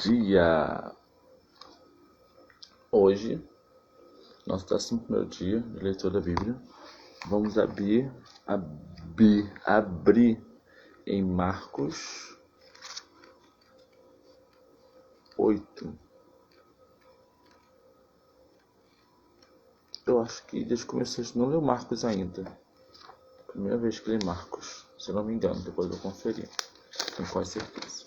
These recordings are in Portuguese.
dia! Hoje, nosso 11º dia de leitura da Bíblia, vamos abrir em Marcos 8. Eu acho que desde o começo a gente não leu Marcos ainda. Primeira vez que li Marcos, se não me engano, depois eu conferi. Tenho quase certeza.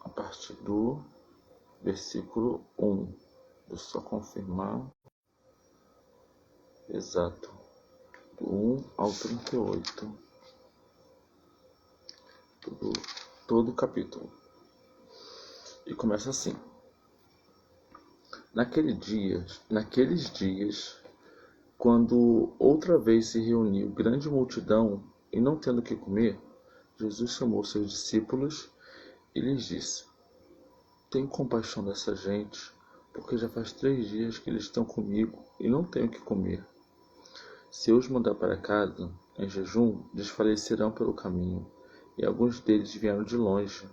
A partir do versículo 1. Deixa eu só confirmar. Exato. Do 1 ao 38. Todo o capítulo. E começa assim. Naqueles dias, quando outra vez se reuniu grande multidão e não tendo o que comer, Jesus chamou seus discípulos e lhes disse: Tenho compaixão dessa gente, porque já faz 3 dias que eles estão comigo e não têm o que comer. Se eu os mandar para casa, em jejum, desfalecerão pelo caminho, e alguns deles vieram de longe.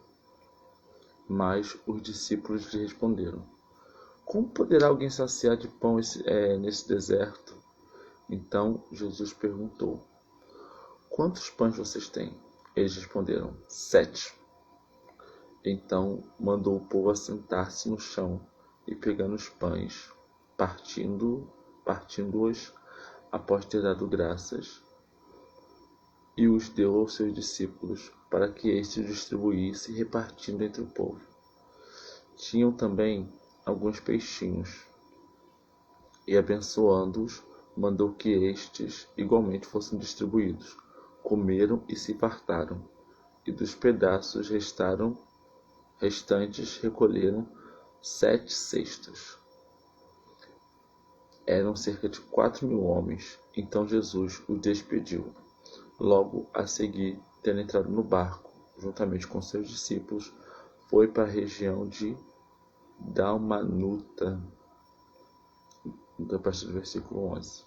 Mas os discípulos lhe responderam: Como poderá alguém saciar de pão nesse deserto? Então Jesus perguntou: Quantos pães vocês têm? Eles responderam: 7. Então mandou o povo assentar-se no chão e, pegando os pães, partindo-os, após ter dado graças, e os deu aos seus discípulos, para que estes distribuíssem, repartindo entre o povo. Tinham também alguns peixinhos, e abençoando-os, mandou que estes igualmente fossem distribuídos. Comeram e se fartaram, e dos pedaços restantes recolheram 7 cestos. Eram cerca de 4.000 homens. Então Jesus os despediu. Logo a seguir, tendo entrado no barco, juntamente com seus discípulos, foi para a região de Dalmanuta, a partir do versículo 11.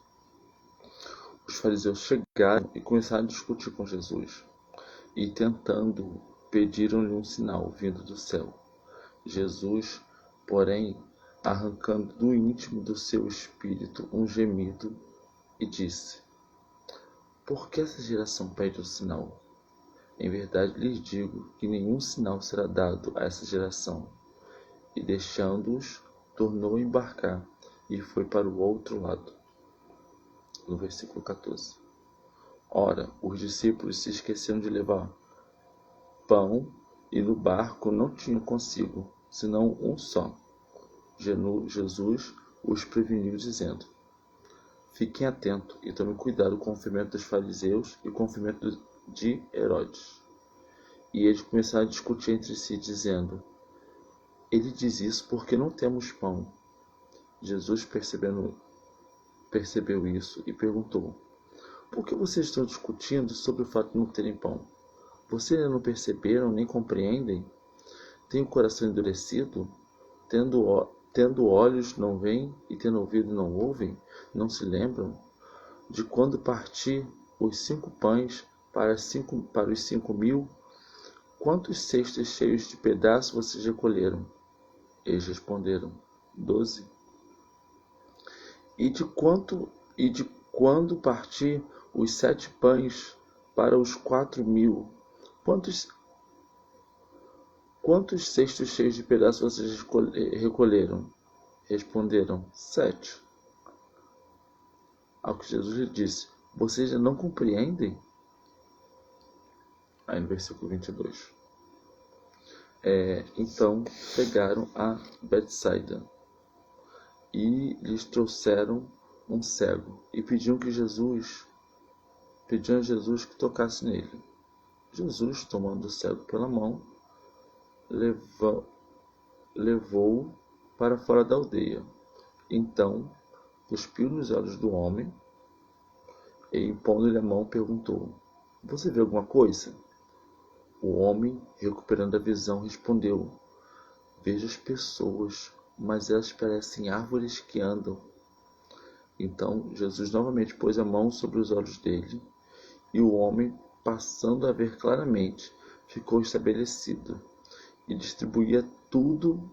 Os fariseus chegaram e começaram a discutir com Jesus, e tentando, pediram-lhe um sinal vindo do céu. Jesus, porém, arrancando do íntimo do seu espírito um gemido, e disse: Por que essa geração pede um sinal? Em verdade lhes digo que nenhum sinal será dado a essa geração. E deixando-os, tornou a embarcar e foi para o outro lado. No versículo 14. Ora, os discípulos se esqueceram de levar pão e no barco não tinham consigo, senão um só. Jesus os preveniu, dizendo: Fiquem atentos e tomem cuidado com o fermento dos fariseus e com o fermento de Herodes. E eles começaram a discutir entre si, dizendo: Ele diz isso porque não temos pão. Jesus, percebeu isso e perguntou: Por que vocês estão discutindo sobre o fato de não terem pão? Vocês ainda não perceberam nem compreendem? Têm o coração endurecido? Tendo olhos não veem e tendo ouvido não ouvem? Não se lembram de quando parti os 5 pães para os 5.000? Quantos cestos cheios de pedaços vocês recolheram? Eles responderam: 12. E de quando parti os 7 pães para os 4.000? Quantos cestos cheios de pedaços vocês recolheram? Responderam: 7. Ao que Jesus lhe disse: Vocês já não compreendem? Aí no versículo 22. Então chegaram a Betsaida e lhes trouxeram um cego e pediram a Jesus que tocasse nele. Jesus, tomando o cego pela mão, levou-o para fora da aldeia. Então cuspiu nos olhos do homem e, impondo-lhe a mão, perguntou: Você vê alguma coisa? O homem, recuperando a visão, respondeu: Vejo as pessoas, mas elas parecem árvores que andam. Então Jesus novamente pôs a mão sobre os olhos dele, e o homem, passando a ver claramente, ficou estabelecido, e distribuía tudo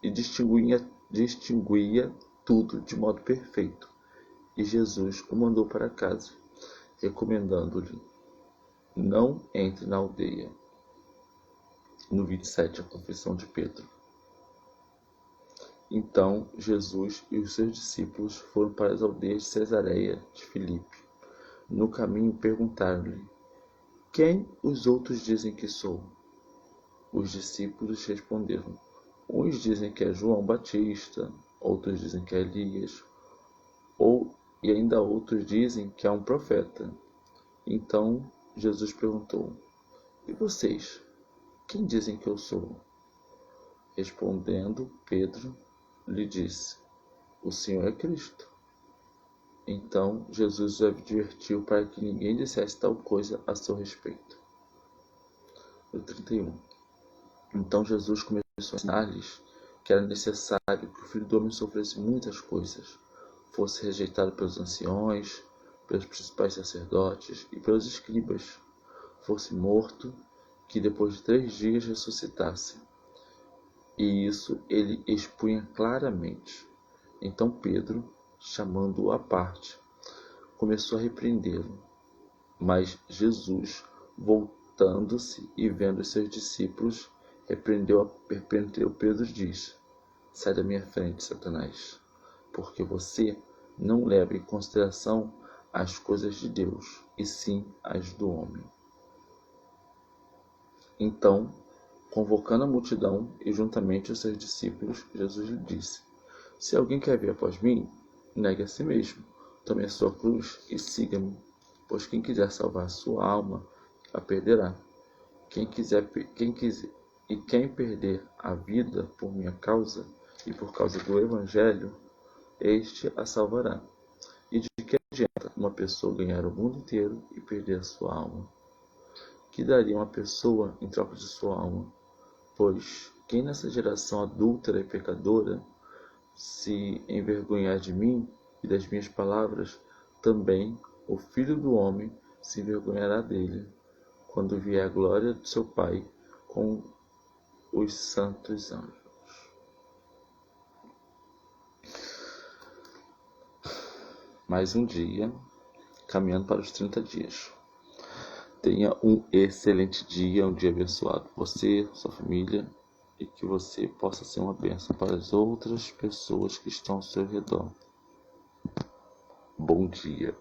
e distinguia tudo de modo perfeito. E Jesus o mandou para casa, recomendando-lhe: não entre na aldeia. No 27, a confissão de Pedro. Então Jesus e os seus discípulos foram para as aldeias de Cesareia de Filipe. No caminho perguntaram-lhe: quem os outros dizem que sou? Os discípulos responderam: uns dizem que é João Batista, outros dizem que é Elias, e ainda outros dizem que é um profeta. Então Jesus perguntou: e vocês, quem dizem que eu sou? Respondendo, Pedro lhe disse: o Senhor é Cristo. Então Jesus o advertiu para que ninguém dissesse tal coisa a seu respeito. No 31. Então Jesus começou a ensinar-lhes que era necessário que o Filho do Homem sofresse muitas coisas, fosse rejeitado pelos anciões, pelos principais sacerdotes e pelos escribas, fosse morto, que depois de 3 dias ressuscitasse. E isso ele expunha claramente. Então Pedro, chamando-o à parte, começou a repreendê-lo. Mas Jesus, voltando-se e vendo os seus discípulos, repreendeu Pedro e disse: sai da minha frente, Satanás, porque você não leva em consideração as coisas de Deus, e sim as do homem. Então, convocando a multidão e juntamente os seus discípulos, Jesus lhe disse: se alguém quer vir após mim, negue a si mesmo, tome a sua cruz e siga-me. Pois quem quiser salvar a sua alma, a perderá. Quem perder a vida por minha causa e por causa do Evangelho, este a salvará. E de que adianta uma pessoa ganhar o mundo inteiro e perder a sua alma? Que daria uma pessoa em troca de sua alma? Pois quem nessa geração adúltera e pecadora se envergonhar de mim e das minhas palavras, também o Filho do Homem se envergonhará dele, quando vier a glória de seu Pai com os santos anjos. Mais um dia, caminhando para os 30 dias. Tenha um excelente dia, um dia abençoado. Você, sua família, e que você possa ser uma bênção para as outras pessoas que estão ao seu redor. Bom dia.